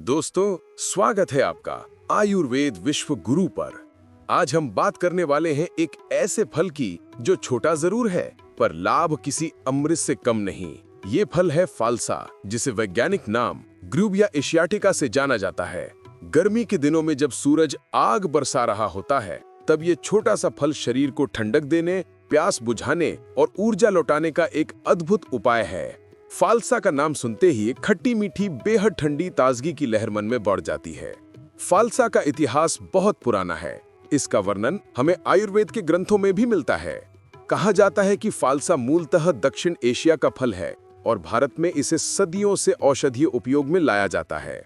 दोस्तों, स्वागत है आपका आयुर्वेद विश्व गुरु पर। आज हम बात करने वाले हैं एक ऐसे फल की जो छोटा जरूर है पर लाभ किसी अमृत से कम नहीं। ये फल है फालसा, जिसे वैज्ञानिक नाम ग्रुबिया एशियाटिका से जाना जाता है। गर्मी के दिनों में जब सूरज आग बरसा रहा होता है, तब ये छोटा सा फल शरीर को ठंडक देने, प्यास बुझाने और ऊर्जा लौटाने का एक अद्भुत उपाय है। फालसा का नाम सुनते ही खट्टी मीठी बेहद ठंडी ताजगी की लहर मन में बढ़ जाती है। फालसा का इतिहास बहुत पुराना है। इसका वर्णन हमें आयुर्वेद के ग्रंथों में भी मिलता है। कहा जाता है कि फालसा मूलतः दक्षिण एशिया का फल है और भारत में इसे सदियों से औषधीय उपयोग में लाया जाता है।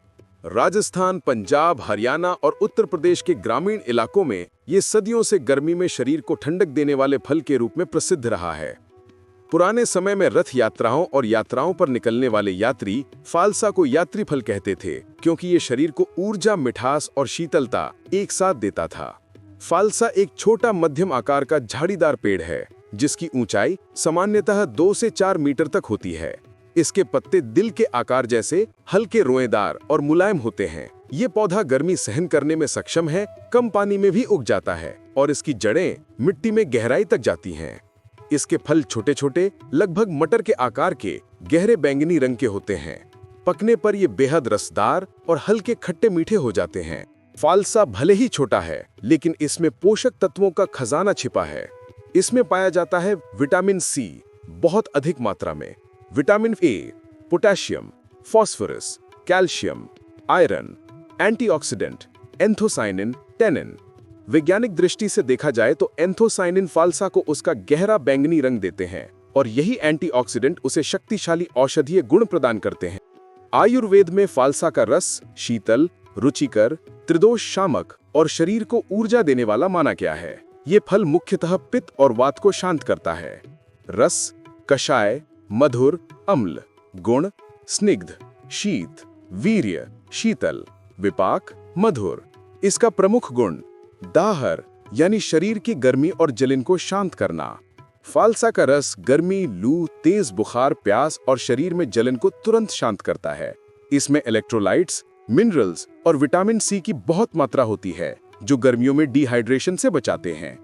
राजस्थान, पंजाब, हरियाणा और उत्तर प्रदेश के ग्रामीण इलाकों में ये सदियों से गर्मी में शरीर को ठंडक देने वाले फल के रूप में प्रसिद्ध रहा है। पुराने समय में रथ यात्राओं और यात्राओं पर निकलने वाले यात्री फालसा को यात्री फल कहते थे, क्योंकि ये शरीर को ऊर्जा, मिठास और शीतलता एक साथ देता था। फालसा एक छोटा मध्यम आकार का झाड़ीदार पेड़ है, जिसकी ऊंचाई सामान्यतः 2 से 4 मीटर तक होती है। इसके पत्ते दिल के आकार जैसे हल्के रोएदार और मुलायम होते हैं। ये पौधा गर्मी सहन करने में सक्षम है, कम पानी में भी उग जाता है और इसकी जड़ें मिट्टी में गहराई तक जाती हैं। इसके फल छोटे छोटे, लगभग मटर के आकार के, गहरे बैंगनी रंग के होते हैं। पकने पर ये बेहद रसदार और हल्के खट्टे मीठे हो जाते हैं। फालसा भले ही छोटा है, लेकिन इसमें पोषक तत्वों का खजाना छिपा है। इसमें पाया जाता है विटामिन सी बहुत अधिक मात्रा में, vitamin A, potassium, phosphorus, calcium, iron, antioxidant, anthocyanin, tannin. वैज्ञानिक दृष्टि से देखा जाए तो एंथोसाइनिन फालसा को उसका गहरा बैंगनी रंग देते हैं और यही एंटीऑक्सीडेंट उसे शक्तिशाली औषधीय गुण प्रदान करते हैं। आयुर्वेद में फालसा का रस शीतल, रुचिकर, त्रिदोष शामक और शरीर को ऊर्जा देने वाला माना गया है। ये फल मुख्यतः पित्त और वात को शांत करता है। रस कषाय, मधुर, अम्ल, गुण स्निग्ध, शीत, वीर्य, शीतल, विपाक, मधुर। इसका प्रमुख गुण दाहर यानी शरीर की गर्मी और जलन को शांत करना। फालसा का रस गर्मी, लू, तेज बुखार, प्यास और शरीर में जलन को तुरंत शांत करता है। इसमें इलेक्ट्रोलाइट्स, मिनरल्स और विटामिन सी की बहुत मात्रा होती है, जो गर्मियों में डिहाइड्रेशन से बचाते हैं।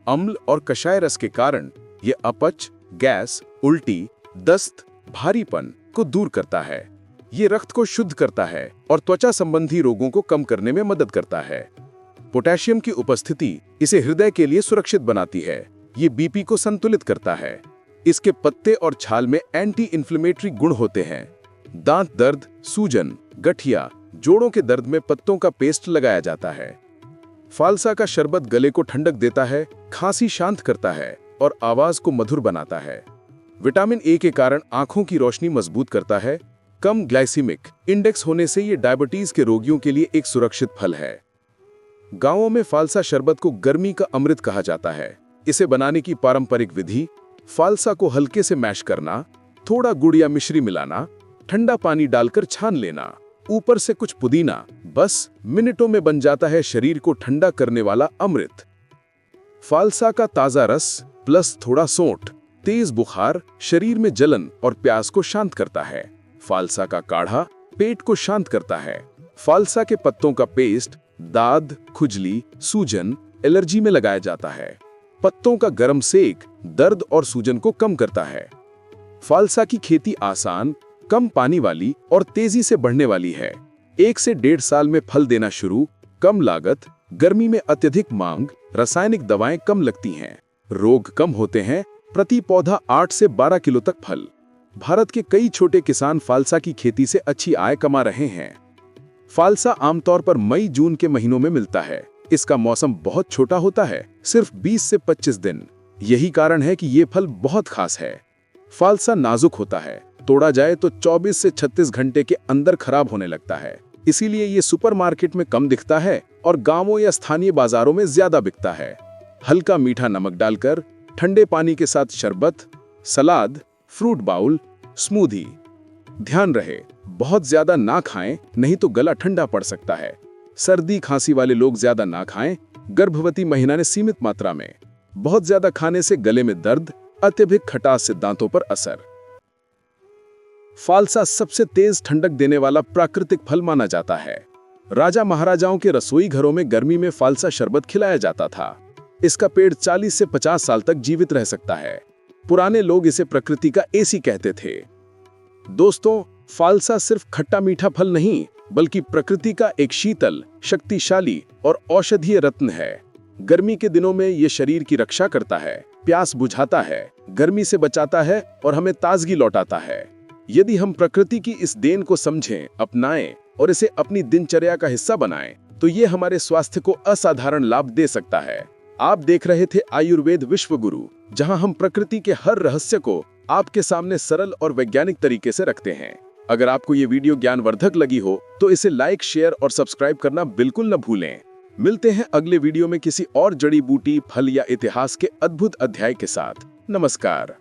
अम्ल और कषाय रस के कारण ये अपच, गैस, उल्टी, दस्त, भारीपन को दूर करता है। ये रक्त को शुद्ध करता है और त्वचा संबंधी रोगों को कम करने में मदद करता है। पोटेशियम की उपस्थिति इसे हृदय के लिए सुरक्षित बनाती है। ये बीपी को संतुलित करता है। इसके पत्ते और छाल में एंटी इन्फ्लेमेटरी गुण होते हैं। दांत दर्द, सूजन, गठिया, जोड़ों के दर्द में पत्तों का पेस्ट लगाया जाता है। फालसा का शरबत गले को ठंडक देता है, खांसी शांत करता है और आवाज को मधुर बनाता है। विटामिन ए के कारण आंखों की रोशनी मजबूत करता है। कम ग्लाइसीमिक इंडेक्स होने से ये डायबिटीज के रोगियों के लिए एक सुरक्षित फल है। गांवों में फालसा शरबत को गर्मी का अमृत कहा जाता है। इसे बनाने की पारंपरिक विधि फालसा को हल्के से मैश करना, थोड़ा गुड़ या मिश्री मिलाना, ठंडा पानी डालकर छान लेना, ऊपर से कुछ पुदीना, बस मिनटों में बन जाता है शरीर को ठंडा करने वाला अमृत। फालसा का ताजा रस प्लस थोड़ा सौंठ तेज बुखार, शरीर में जलन और प्यास को शांत करता है। फालसा का काढ़ा पेट को शांत करता है। फालसा के पत्तों का पेस्ट दाद, खुजली, सूजन, एलर्जी में लगाया जाता है। पत्तों का गर्म सेक दर्द और सूजन को कम करता है। फालसा की खेती आसान, कम पानी वाली और तेजी से बढ़ने वाली है। 1 से 1.5 साल में फल देना शुरू, कम लागत, गर्मी में अत्यधिक मांग, रासायनिक दवाएं कम लगती हैं, रोग कम होते हैं, प्रति पौधा 8 से 12 किलो तक फल। भारत के कई छोटे किसान फालसा की खेती से अच्छी आय कमा रहे हैं। फालसा आमतौर पर मई जून के महीनों में मिलता है। इसका मौसम बहुत छोटा होता है, सिर्फ 20 से 25 दिन। यही कारण है कि ये फल बहुत खास है। फालसा नाजुक होता है, तोड़ा जाए तो 24 से 36 घंटे के अंदर खराब होने लगता है। इसीलिए ये सुपरमार्केट में कम दिखता है और गांवों या स्थानीय बाजारों में ज्यादा बिकता है। हल्का मीठा नमक डालकर ठंडे पानी के साथ शरबत, सलाद, फ्रूट बाउल, स्मूदी। ध्यान रहे, बहुत ज्यादा ना खाएं, नहीं तो गला ठंडा पड़ सकता है। सर्दी खांसी वाले लोग ज्यादा ना खाएं। गर्भवती महिला ने सीमित मात्रा में। बहुत ज्यादा खाने से गले में दर्द, अत्यधिक खटास से दांतों पर असर। फालसा सबसे तेज ठंडक देने वाला प्राकृतिक फल माना जाता है। राजा महाराजाओं के रसोई घरों में गर्मी में फालसा शरबत खिलाया जाता था। इसका पेड़ 40 से 50 साल तक जीवित रह सकता है। पुराने लोग इसे प्रकृति का एसी कहते थे। दोस्तों, फालसा सिर्फ खट्टा मीठा फल नहीं, बल्कि प्रकृति का एक शीतल, शक्तिशाली और औषधीय रत्न है। गर्मी के दिनों में ये शरीर की रक्षा करता है, प्यास बुझाता है, गर्मी से बचाता है और हमें ताजगी लौटाता है। यदि हम प्रकृति की इस देन को समझें, अपनाएं और इसे अपनी दिनचर्या का हिस्सा बनाएं, तो ये हमारे स्वास्थ्य को असाधारण लाभ दे सकता है। आप देख रहे थे आयुर्वेद विश्व गुरु, जहां हम प्रकृति के हर रहस्य को आपके सामने सरल और वैज्ञानिक तरीके से रखते हैं। अगर आपको ये वीडियो ज्ञानवर्धक लगी हो तो इसे लाइक, शेयर और सब्सक्राइब करना बिल्कुल न भूलें। मिलते हैं अगले वीडियो में किसी और जड़ी बूटी, फल या इतिहास के अद्भुत अध्याय के साथ। नमस्कार।